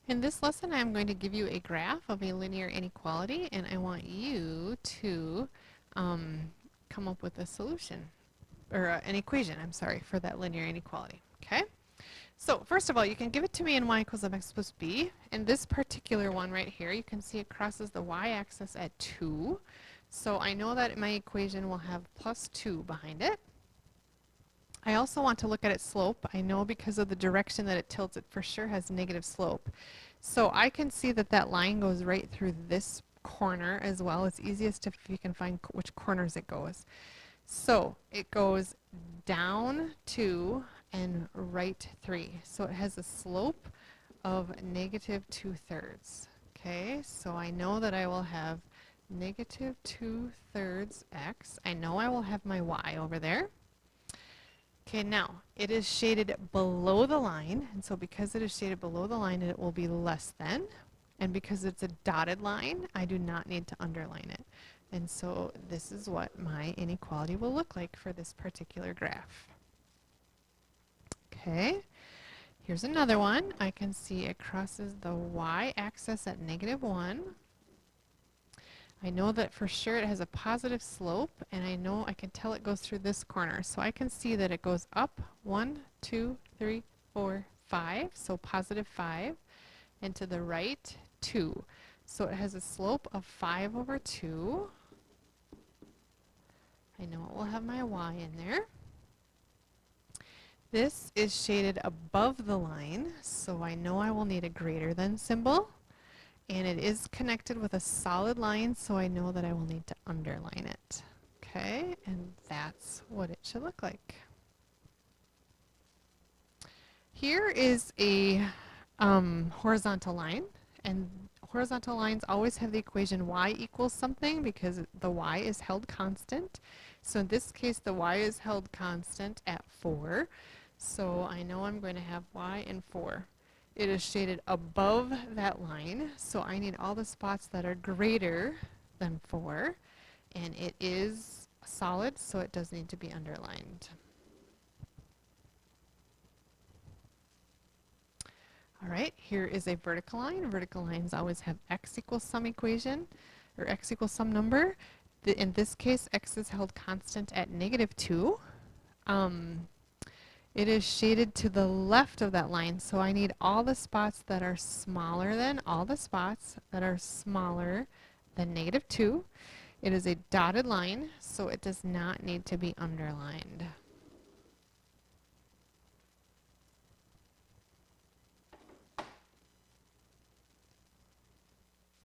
In this lesson, I'm going to give you a graph of a linear inequality, and I want you to come up with a solution, or an equation, I'm sorry, for that linear inequality. Okay? So first of all, you can give it to me in y equals mx plus b. In this particular one right here, you can see it crosses the y-axis at 2. So I know that my equation will have plus 2 behind it. I also want to look at its slope. I know because of the direction that it tilts, it for sure has negative slope. So I can see that that line goes right through this corner as well. It's easiest if you can find which corners it goes. So it goes down 2 and right 3. So it has a slope of negative 2/3. Okay, so I know that I will have negative 2/3 x. I know I will have my y over there. Okay, now it is shaded below the line, and so because it is shaded below the line, it will be less than. And because it's a dotted line, I do not need to underline it. And so this is what my inequality will look like for this particular graph. Okay, here's another one. I can see it crosses the y-axis at -1. I know that for sure it has a positive slope, and I know I can tell it goes through this corner. So I can see that it goes up 1, 2, 3, 4, 5, so positive 5, and to the right 2. So it has a slope of 5 over 2. I know it will have my y in there. This is shaded above the line, so I know I will need a greater than symbol. And it is connected with a solid line, so I know that I will need to underline it. Okay, and that's what it should look like. Here is a horizontal line, and horizontal lines always have the equation y equals something because the y is held constant. So in this case, the y is held constant at 4. So I know I'm going to have y in 4. It is shaded above that line, so I need all the spots that are greater than 4. And it is solid, so it does need to be underlined. All right, here is a vertical line. Vertical lines always have x equals some equation, or x equals some number. In this case, x is held constant at -2. It is shaded to the left of that line, so I need all the spots that are smaller than, -2. It is a dotted line, so it does not need to be underlined.